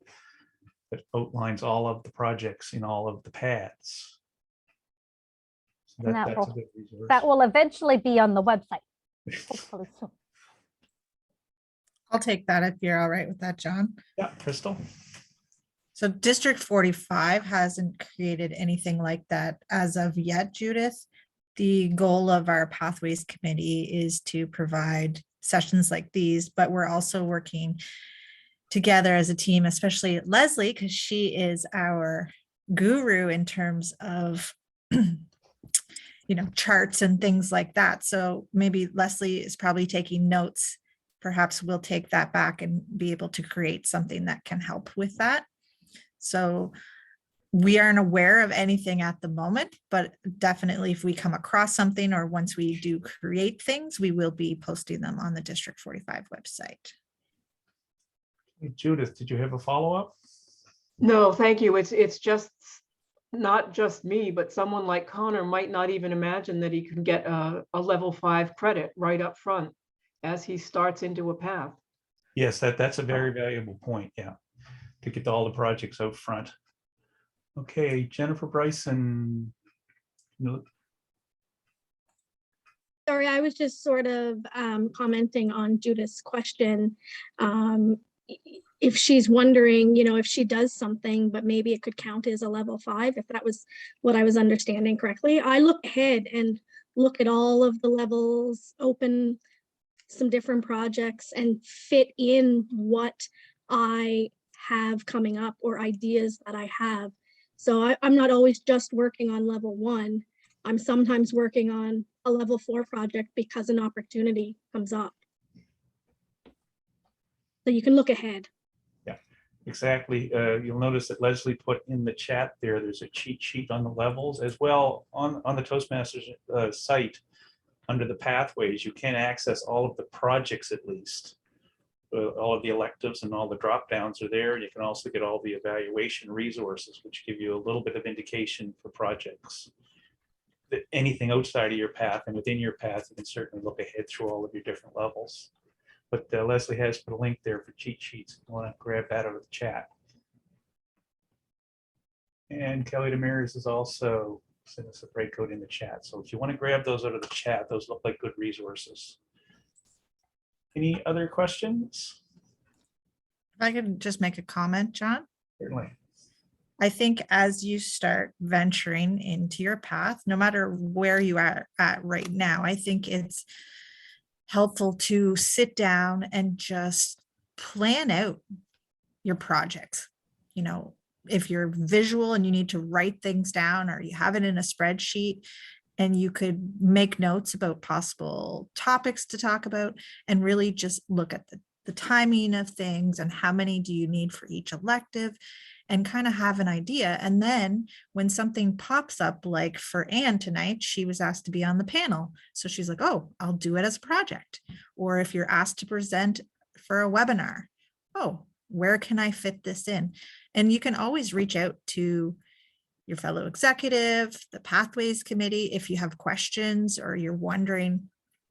that outlines all of the projects in all of the paths. So And that's a good resource. that will eventually be on the website. Hopefully soon. I'll take that if you're all right with that, John. Yeah, Crystal. So District 45 hasn't created anything like that as of yet, Judith. The goal of our Pathways Committee is to provide sessions like these, but we're also working together as a team, especially Lesley, because she is our guru in terms of charts and things like that. So maybe Lesley is probably taking notes. Perhaps we'll take that back and be able to create something that can help with that. So we aren't aware of anything at the moment, but definitely if we come across something or once we do create things, we will be posting them on the District 45 website. Judith, did you have a follow-up? No, thank you. It's just not just me, but someone like Connor might not even imagine that he can get a level 5 credit right up front as he starts into a path. Yes, that's a very valuable point. Yeah, to get all the projects out front. Okay, Jennifer Bryson. Sorry, I was just sort of commenting on Judith's question. If she's wondering, if she does something, but maybe it could count as a level 5, if that was what I was understanding correctly. I look ahead and look at all of the levels, open some different projects and fit in what I have coming up or ideas that I have. So I'm not always just working on level 1. I'm sometimes working on a level 4 project because an opportunity comes up. So you can look ahead. Yeah, exactly. You'll notice that Lesley put in the chat there's a cheat sheet on the levels as well on the Toastmasters site. Under the pathways, you can access all of the projects at least. All of the electives and all the drop downs are there. You can also get all the evaluation resources, which give you a little bit of indication for projects. That anything outside of your path and within your path, you can certainly look ahead through all of your different levels. But Lesley has put a link there for cheat sheets. If you want to grab that out of the chat. And Kelly Demers is also sent us a breakcode in the chat. So if you want to grab those out of the chat, those look like good resources. Any other questions? If I could just make a comment, John. Certainly. I think as you start venturing into your path, no matter where you are at right now, I think it's helpful to sit down and just plan out your projects. If you're visual and you need to write things down or you have it in a spreadsheet, and you could make notes about possible topics to talk about and really just look at the timing of things and how many do you need for each elective and kind of have an idea. And then when something pops up, like for Anne tonight, she was asked to be on the panel. So she's like, oh, I'll do it as a project. Or if you're asked to present for a webinar, oh, where can I fit this in? And you can always reach out to your fellow executive, the Pathways Committee, if you have questions or you're wondering,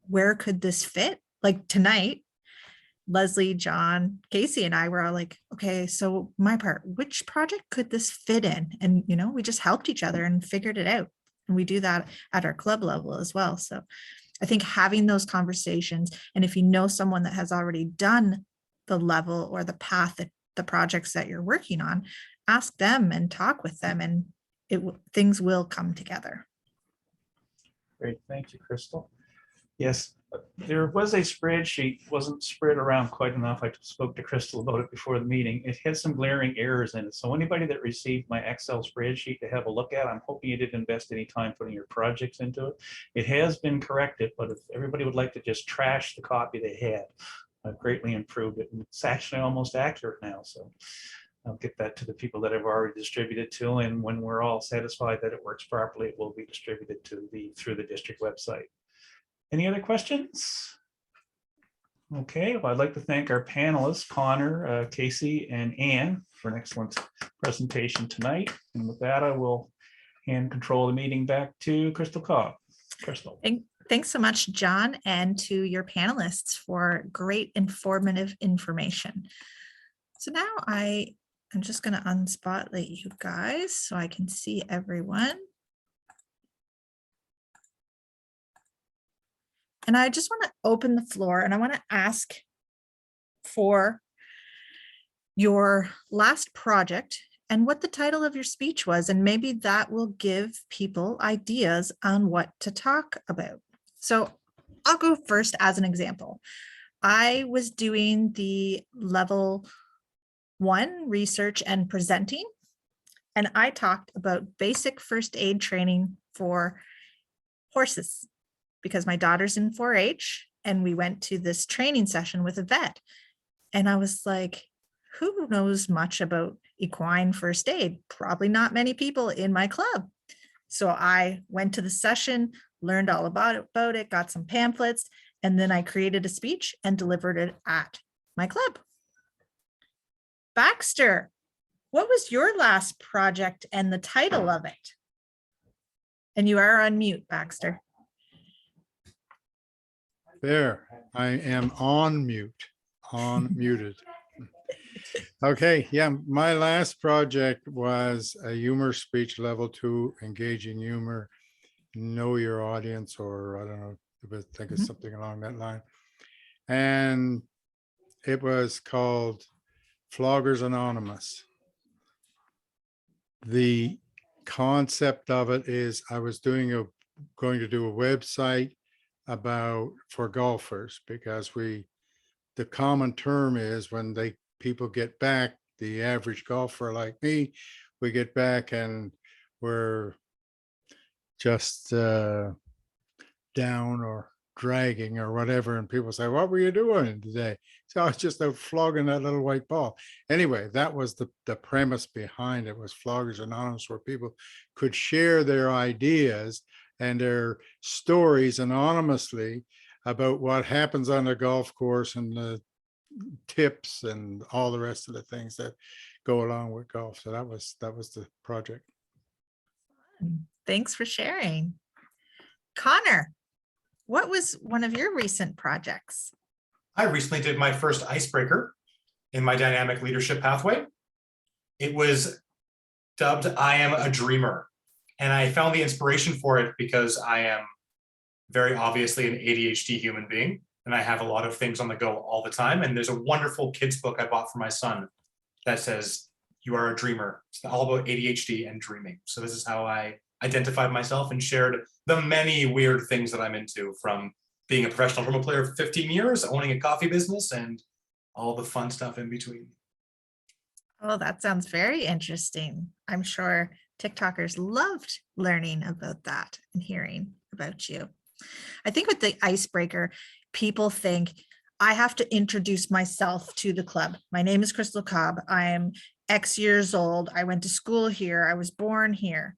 where could this fit? Like tonight, Lesley, John, Casey, and I were all like, okay, so my part, which project could this fit in? And, we just helped each other and figured it out. And we do that at our club level as well. So I think having those conversations, and if you know someone that has already done the level or the path, that the projects that you're working on, ask them and talk with them, and things will come together. Great, thank you, Crystal. Yes, There was a spreadsheet, wasn't spread around quite enough. I spoke to Crystal about it before the meeting. It had some glaring errors in it. So anybody that received my Excel spreadsheet to have a look at, I'm hoping you didn't invest any time putting your projects into it. It has been corrected, but if everybody would like to just trash the copy they had, I've greatly improved it. And it's actually almost accurate now. So I'll get that to the people that I've already distributed to. And when we're all satisfied that it works properly, it will be distributed to through the district website. Any other questions? Okay, well, I'd like to thank our panelists, Connor, Casey, and Ann for an excellent presentation tonight. And with that, I will hand control of the meeting back to Crystal Cobb. Crystal. Thanks so much, John, and to your panelists for great informative information. So now I'm just going to unspotlight you guys so I can see everyone. And I just want to open the floor and I want to ask for your last project and what the title of your speech was. And maybe that will give people ideas on what to talk about. So I'll go first as an example. I was doing the level 1 research and presenting, and I talked about basic first aid training for horses, because my daughter's in 4-H and we went to this training session with a vet. And I was like, who knows much about equine first aid? Probably not many people in my club. So I went to the session, learned all about it, got some pamphlets, and then I created a speech and delivered it at my club. Baxter, what was your last project and the title of it? And you are on mute, Baxter. There, I am on mute, muted. Okay, yeah, my last project was a humor speech level 2, engaging humor, know your audience, or I don't know, I think it's something along that line. And it was called Floggers Anonymous. The concept of it is I was going to do a website for golfers, because the common term is when people get back, the average golfer like me, we get back and we're just down or dragging or whatever, and people say, what were you doing today? So I was just out flogging that little white ball. Anyway, that was the premise behind it, was Floggers Anonymous, where people could share their ideas and their stories anonymously about what happens on the golf course and the tips and all the rest of the things that go along with golf. So that was the project. Thanks for sharing. Connor, what was one of your recent projects? I recently did my first icebreaker in my dynamic leadership pathway. It was dubbed I Am a Dreamer. And I found the inspiration for it because I am very obviously an ADHD human being, and I have a lot of things on the go all the time. And there's a wonderful kids book I bought for my son that says, you are a dreamer. It's all about ADHD and dreaming. So this is how I identified myself and shared the many weird things that I'm into, from being a professional drum player for 15 years, owning a coffee business, and all the fun stuff in between. Oh, that sounds very interesting. I'm sure TikTokers loved learning about that and hearing about you. I think with the icebreaker, people think I have to introduce myself to the club. My name is Crystal Cobb. I am X years old. I went to school here. I was born here.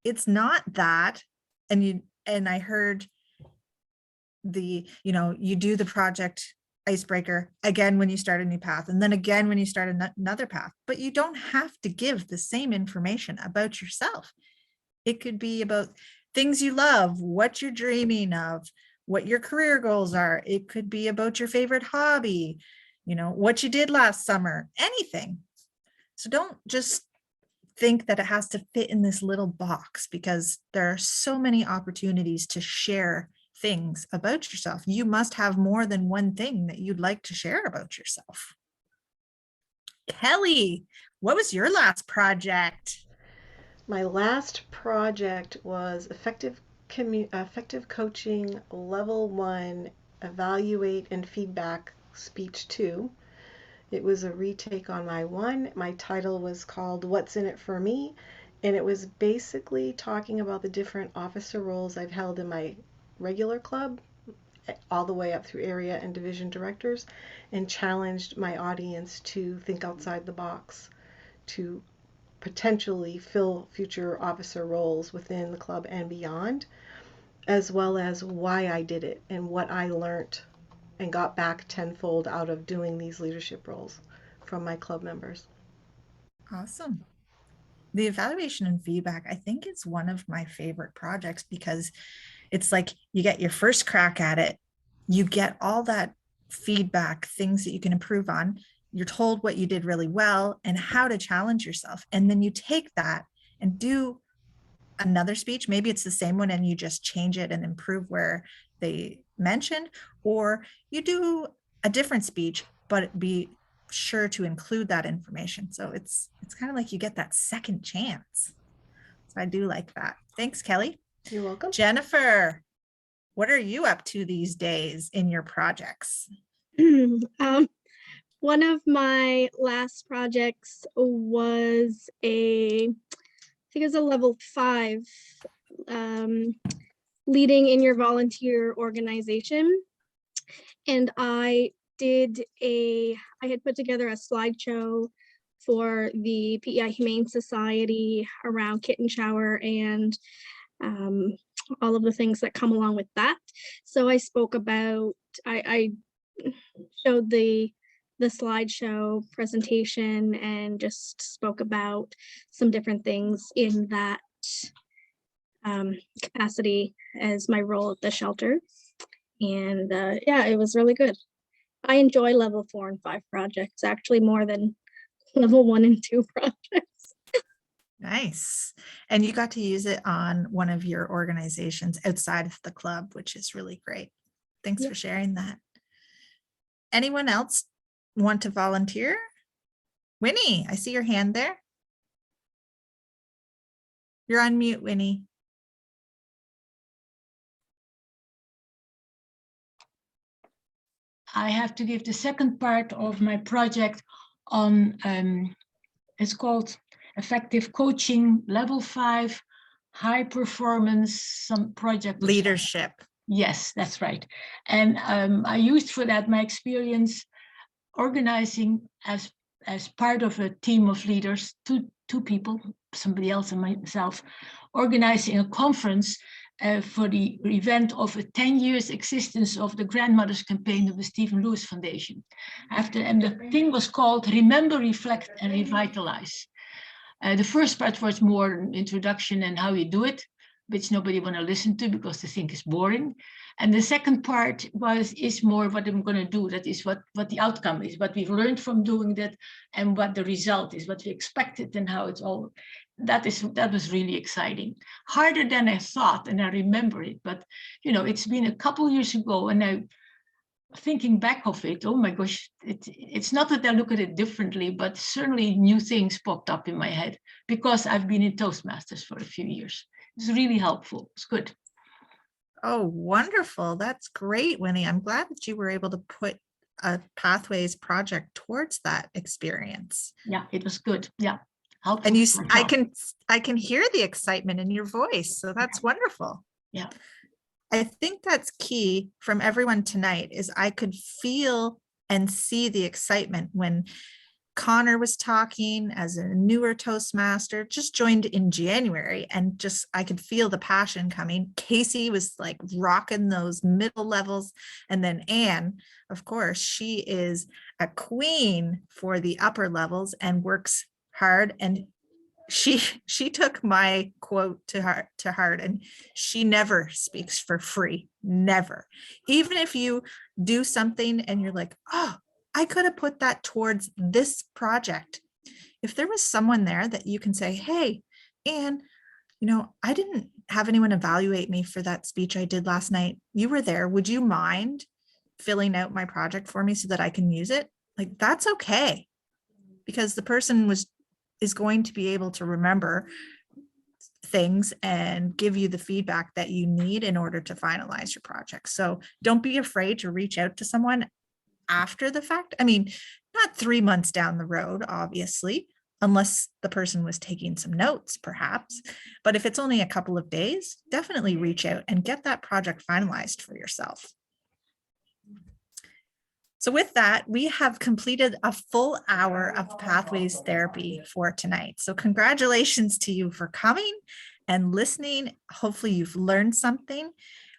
It's not that. And I heard you do the project icebreaker again when you start a new path, and then again when you start another path, but you don't have to give the same information about yourself. It could be about things you love, what you're dreaming of, what your career goals are. It could be about your favorite hobby, what you did last summer, anything. So don't just think that it has to fit in this little box, because there are so many opportunities to share things about yourself. You must have more than one thing that you'd like to share about yourself. Kelly, what was your last project? My last project was effective coaching level 1 Evaluate and Feedback Speech 2. It was a retake on my one. My title was called What's in It for Me? And it was basically talking about the different officer roles I've held in my regular club, all the way up through area and division directors, and challenged my audience to think outside the box, to potentially fill future officer roles within the club and beyond, as well as why I did it and what I learned and got back tenfold out of doing these leadership roles from my club members. Awesome. The evaluation and feedback, I think, is one of my favorite projects because it's like you get your first crack at it, you get all that feedback, things that you can improve on, you're told what you did really well and how to challenge yourself. And then you take that and do another speech. Maybe it's the same one and you just change it and improve where they mentioned, or you do a different speech, but be sure to include that information. So it's kind of like you get that second chance. So I do like that. Thanks, Kelly. You're welcome. Jennifer, what are you up to these days in your projects? One of my last projects was I think it was a level 5, leading in your volunteer organization. And I had put together a slideshow for the PEI Humane Society around kitten shower and all of the things that come along with that. So I spoke about, I showed the slideshow presentation and just spoke about some different things in that capacity as my role at the shelter. And yeah, it was really good. I enjoy level 4 and 5 projects actually more than level 1 and 2 projects. Nice. And you got to use it on one of your organizations outside of the club, which is really great. Thanks for sharing that. Anyone else want to volunteer? Winnie, I see your hand there. You're on mute, Winnie. I have to give the second part of my project on, it's called Effective Coaching, Level 5, High Performance, some project. Leadership. Yes, that's right. And I used for that my experience organizing as part of a team of leaders, two people, somebody else and myself, organizing a conference for the event of a 10 years existence of the Grandmothers Campaign of the Stephen Lewis Foundation. And the thing was called Remember, Reflect, and Revitalize. The first part was more an introduction and how you do it, which nobody want to listen to because they think it's boring. And the second part is more what I'm going to do. That is what the outcome is, what we've learned from doing that, and what the result is, what we expected, and how it's all. That was really exciting. Harder than I thought, and I remember it. But you know, it's been a couple years ago, and now thinking back of it, oh my gosh, it's not that I look at it differently, but certainly new things popped up in my head because I've been in Toastmasters for a few years. It's really helpful. It's good. Oh, wonderful. That's great, Winnie. I'm glad that you were able to put a Pathways project towards that experience. Yeah, it was good. Yeah. Helpful. And I can hear the excitement in your voice. So that's wonderful. Yeah. I think that's key from everyone tonight is I could feel and see the excitement when Connor was talking as a newer Toastmaster, just joined in January, and just I could feel the passion coming. Casey was like rocking those middle levels. And then Anne, of course, she is a queen for the upper levels and works hard. And she took my quote to heart, and she never speaks for free. Never. Even if you do something and you're like, oh, I could have put that towards this project. If there was someone there that you can say, hey, Anne, you know, I didn't have anyone evaluate me for that speech I did last night. You were there. Would you mind filling out my project for me so that I can use it? Like, that's okay. Because the person is going to be able to remember things and give you the feedback that you need in order to finalize your project. So don't be afraid to reach out to someone after the fact. I mean, not 3 months down the road, obviously, unless the person was taking some notes, perhaps. But if it's only a couple of days, definitely reach out and get that project finalized for yourself. So with that, we have completed a full hour of Pathways therapy for tonight. So congratulations to you for coming and listening. Hopefully you've learned something.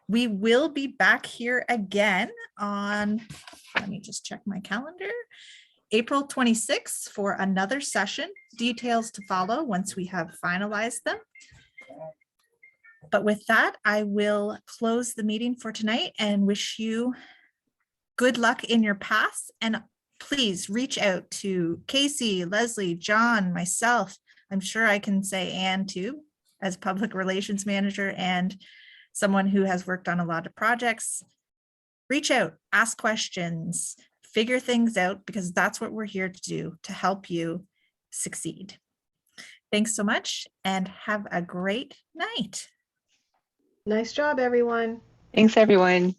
We will be back here again on, let me just check my calendar, April 26th for another session. Details to follow once we have finalized them. But with that, I will close the meeting for tonight and wish you good luck in your paths. And please reach out to Casey, Lesley, John, myself. I'm sure I can say Anne too, as public relations manager and someone who has worked on a lot of projects. Reach out, ask questions, figure things out, because that's what we're here to do, to help you succeed. Thanks so much and have a great night. Nice job, everyone. Thanks, everyone.